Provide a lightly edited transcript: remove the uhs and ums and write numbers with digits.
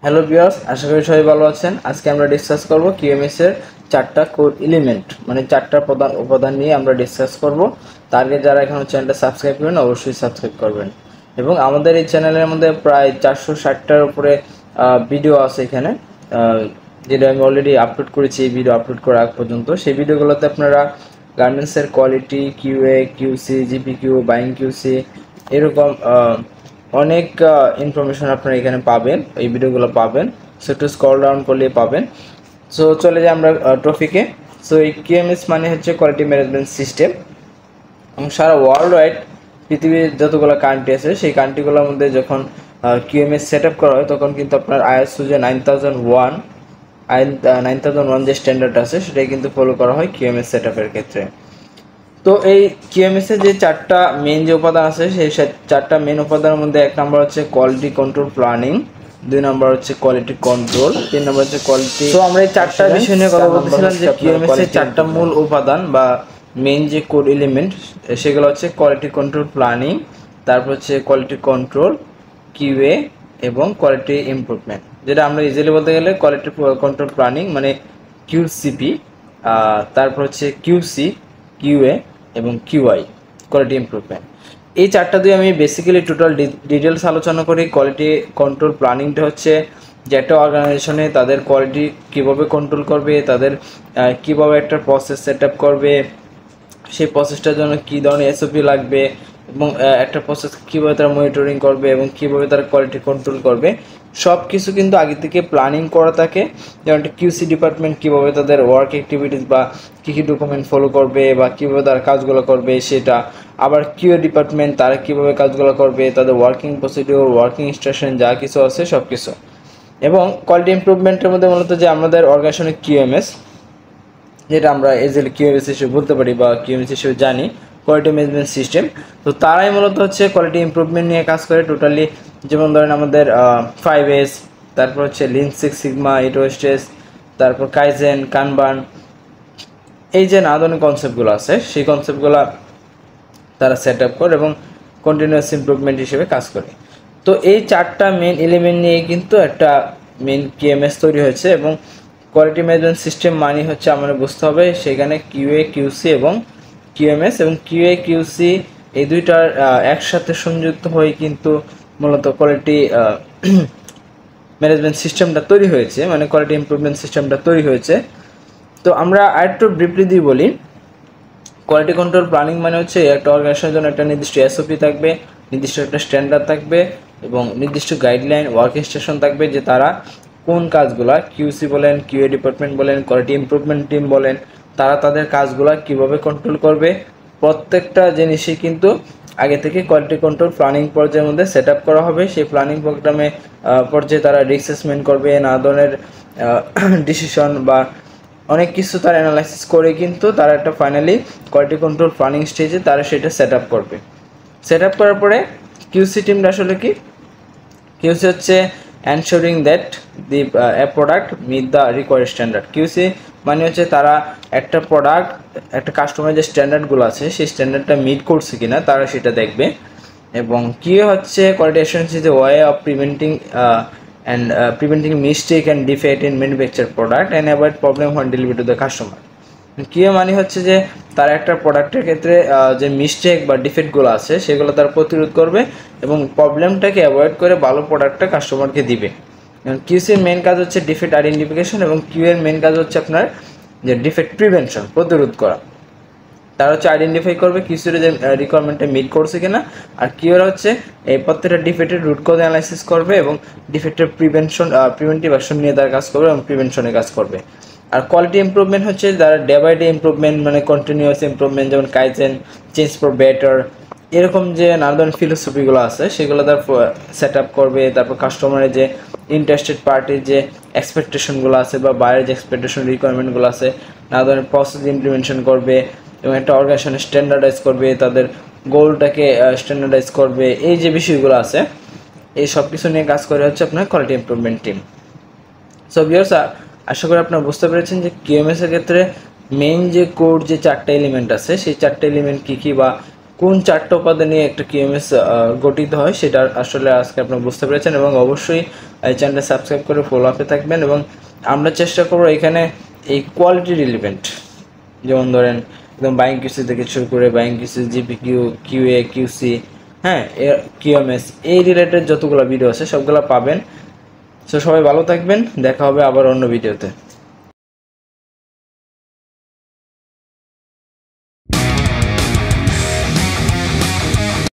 Hello viewers, আশা করি সবাই ভালো আছেন। আজকে আমরা ডিসকাস করব কিউএমএস এর চারটা কোড এলিমেন্ট মানে চারটা প্রধান উপাদান নিয়ে আমরা ডিসকাস করব। তার আগে যারা এখনো চ্যানেলটা সাবস্ক্রাইব করেন অবশ্যই সাবস্ক্রাইব করবেন। এবং আমাদের এই চ্যানেলের মধ্যে প্রায় 460টার উপরে ভিডিও আছে এখানে, যেটা আমি অলরেডি আপলোড করেছি। এই ভিডিও আপলোড করার আগ পর্যন্ত সেই ভিডিওগুলোতে আপনারা গার্মেন্টসের quality, QA, QC, GPQ, buying QC এরকম অনেক ইনফরমেশন আপনারা এখানে পাবেন, এই ভিডিওগুলো পাবেন। সো একটু স্ক্রল ডাউন করলে পাবেন। সো চলে যাই আমরা টপিকে। সো এই কিউএমএস মানে হচ্ছে কোয়ালিটি ম্যানেজমেন্ট সিস্টেম, এবং সারা ওয়ার্ল্ড ওয়াইড পৃথিবীর যতগুলো কান্ট্রি আছে সেই কান্ট্রিগুলোর মধ্যে যখন কিউএমএস সেট আপ করা হয় তখন কিন্তু আপনার আইএসও যে 9001 যে স্ট্যান্ডার্ড আছে সেটাই কিন্তু ফলো করা হয় কিউএমএস সেট আপের ক্ষেত্রে। তো এই কিউএমএস এর যে চারটা মেইন যে উপাদান আছে সেই চারটা মেইন উপাদানের মধ্যে এক নম্বর হচ্ছে কোয়ালিটি কন্ট্রোল প্ল্যানিং, দুই নম্বর হচ্ছে কোয়ালিটি কন্ট্রোল, তিন নম্বর হচ্ছে কোয়ালিটি। তো আমরা এই চারটা বিষয় নিয়ে কথা বলতেছিলাম যে কিউএমএস এর চারটা মূল উপাদান বা মেইন যে কোড এলিমেন্ট সেগুলো হচ্ছে কোয়ালিটি কন্ট্রোল প্ল্যানিং, তারপর হচ্ছে কোয়ালিটি কন্ট্রোল, কিউএ এবং কোয়ালিটি ইমপ্রুভমেন্ট। যেটা আমরা ইজিলি বলতে গেলে কোয়ালিটি কন্ট্রোল প্ল্যানিং মানে কিউসিপি, তারপর হচ্ছে কিউসি, কিউএ এবং কিউআই কোয়ালিটি ইমপ্রুভমেন্ট। এই চারটা দিয়ে আমি বেসিক্যালি টোটাল ডিটেলস আলোচনা করি। কোয়ালিটি কন্ট্রোল প্ল্যানিংটা হচ্ছে যে একটা অর্গানাইজেশনে তাদের কোয়ালিটি কীভাবে কন্ট্রোল করবে, তাদের কীভাবে একটা প্রসেস সেট আপ করবে, সেই প্রসেসটার জন্য কী ধরনের এসওপি লাগবে, এবং একটা প্রসেস কীভাবে তারা মনিটরিং করবে এবং কীভাবে তারা কোয়ালিটি কন্ট্রোল করবে, সব কিছু কিন্তু আগে থেকে প্ল্যানিং করা থাকে। যেমন একটা কিউসি ডিপার্টমেন্ট কীভাবে তাদের ওয়ার্ক অ্যাক্টিভিটিস বা কী কী ডকুমেন্ট ফলো করবে বা কীভাবে তারা কাজগুলো করবে সেটা। আবার কিউএ ডিপার্টমেন্ট তারা কীভাবে কাজগুলো করবে, তাদের ওয়ার্কিং প্রসিডিওর, ওয়ার্কিং ইনস্ট্রাকশন যা কিছু আছে সব কিছু। এবং কোয়ালিটি ইমপ্রুভমেন্টের মধ্যে মূলত যে আমাদের অর্গানাইজেশনের কিউএমএস, যেটা আমরা এজেল কিউএমএস হিসেবে বলতে পারি বা কিউএমএস হিসেবে জানি, কোয়ালিটি ম্যানেজমেন্ট সিস্টেম। তো তারাই মূলত হচ্ছে কোয়ালিটি ইমপ্রুভমেন্ট নিয়ে কাজ করে টোটালি। যেমন ধরেন আমাদের 5S, তারপর হচ্ছে লিন সিক্স সিগমা, ইটোস্টেস, তারপর কাইজেন, কানবান, এই যে আধুনিক কনসেপ্টগুলো আছে সেই কনসেপ্টগুলো তারা সেট আপ করে এবং কন্টিনিউয়াস ইমপ্রুভমেন্ট হিসেবে কাজ করে। তো এই চারটা মেন এলিমেন্ট নিয়ে কিন্তু একটা মেন কিউএমএস তৈরি হয়েছে। এবং কোয়ালিটি ম্যানেজমেন্ট সিস্টেম মানে হচ্ছে আমাদের বুঝতে হবে সেখানে কিউএ, কিউসি এবং কিউএমএস, এবং কিউএ, কিউসি এই দুইটার একসাথে সংযুক্ত হয়ে কিন্তু মূলত কোয়ালিটি ম্যানেজমেন্ট সিস্টেমটা তৈরি হয়েছে, মানে কোয়ালিটি ইমপ্রুভমেন্ট সিস্টেমটা তৈরি হয়েছে। তো আমরা আরেকটু ব্রিফলি দিয়ে বলি, কোয়ালিটি কন্ট্রোল প্ল্যানিং মানে হচ্ছে একটা অর্গানাইজেশনের জন্য একটা নির্দিষ্ট এসওপি থাকবে, নির্দিষ্ট একটা স্ট্যান্ডার্ড থাকবে এবং নির্দিষ্ট গাইডলাইন, ওয়ার্ক ইনস্ট্রাকশন থাকবে যে তারা কোন কাজগুলা, কিউসি বলেন, কিউএ ডিপার্টমেন্ট বলেন, কোয়ালিটি ইমপ্রুভমেন্ট টিম বলেন, তারা তাদের কাজগুলা কিভাবে কন্ট্রোল করবে। প্রত্যেকটা জিনিসই কিন্তু আগে থেকে কোয়ালিটি কন্ট্রোল প্ল্যানিং পর্যায়ের মধ্যে সেট আপ করা হবে। সেই প্ল্যানিং প্রোগ্রামে পর্যায়ে তারা রিস্ক অ্যাসেসমেন্ট করবে, নানা ধরনের ডিসিশন বা অনেক কিছু তারা অ্যানালাইসিস করে কিন্তু তারা একটা ফাইনালি কোয়ালিটি কন্ট্রোল প্ল্যানিং স্টেজে তারা সেটা সেট আপ করবে। সেট আপ করার পরে কিউসি টিমটা আসলে কি, কিউসি হচ্ছে ensuring that the product meet the required standard. QC মানে হচ্ছে তারা একটা প্রোডাক্ট, একটা কাস্টমারের যে স্ট্যান্ডার্ডগুলো আছে সেই স্ট্যান্ডার্ডটা মিট করছে কিনা তারা সেটা দেখবে। এবং কিউ হচ্ছে quality assurance is a way of preventing mistake and defect in manufactured product and avoid problem when delivered to the customer. Q মানে হচ্ছে যে তার একটা প্রোডাক্টের ক্ষেত্রে যে মিস্টেক বা ডিফেক্টগুলো আছে সেগুলো তারা প্রতিরোধ করবে এবং প্রবলেমটাকে অ্যাভয়েড করে ভালো প্রোডাক্টটা কাস্টমারকে দিবে। কিউসির মেন কাজ হচ্ছে ডিফেক্ট আইডেন্টিফিকেশন এবং কিউ এর মেন কাজ হচ্ছে আপনার যে ডিফেক্ট প্রিভেনশন, প্রতিরোধ করা। তারা হচ্ছে আইডেন্টিফাই করবে কিউসির যে রিকোয়ারমেন্টটা মিট করছে কিনা, আর কিউর হচ্ছে এই প্রত্যেকটা ডিফেক্টের রুট কজ অ্যানালাইসিস করবে এবং ডিফেক্টের প্রিভেন্টিভ অ্যাকশন নিয়ে তারা কাজ করবে এবং প্রিভেনশনে কাজ করবে। আর কোয়ালিটি ইমপ্রুভমেন্ট হচ্ছে যারা ডে বাই ডে ইমপ্রুভমেন্ট মানে কন্টিনিউয়াস ইমপ্রুভমেন্ট, যেমন কাইজেন, চেঞ্জ ফর বেটার, এরকম যে নানা ধরনের ফিলোসফিগুলো আছে সেগুলো তার সেট আপ করবে। তারপর কাস্টমারের যে ইন্টারেস্টেড পার্টির যে এক্সপেকটেশনগুলো আছে বা বাইরের যে এক্সপেকটেশন রিকোয়ারমেন্টগুলো আছে নানা ধরনের প্রসেস ইমপ্লিমেন্টেশন করবে এবং একটা অর্গানাইজেশনে স্ট্যান্ডার্ডাইজ করবে, তাদের গোলটাকে স্ট্যান্ডার্ডাইজ করবে। এই যে বিষয়গুলো আছে এই সব কিছু নিয়ে কাজ করে হচ্ছে আপনার quality improvement team. So viewers, আশা করি আপনারা বুঝতে পেরেছেন যে কিউএমএস এর ক্ষেত্রে মেইন যে কোড যে চারটা এলিমেন্ট আছে সেই চারটা এলিমেন্ট কী কী বা কোন 4টা উপাদান নিয়ে একটা কিউএমএস গঠিত হয় সেটা আসলে আজকে আপনি বুঝতে পেরেছেন। এবং অবশ্যই এই চ্যানেলটা সাবস্ক্রাইব করে ফলো আপে থাকবেন। এবং আমরা চেষ্টা করবো এখানে এই কোয়ালিটি রিলেভেন্ট, যেমন ধরেন একদম বাইং কিউসি থেকে শুরু করে বাইং কিউসি, জিপিকিউ, কিউএ, কিউসি, হ্যাঁ, কিউএমএস, এই রিলেটেড যতগুলো ভিডিও আছে সবগুলো পাবেন। সো সবাই ভালো থাকবেন, দেখা হবে আবার অন্য ভিডিওতে।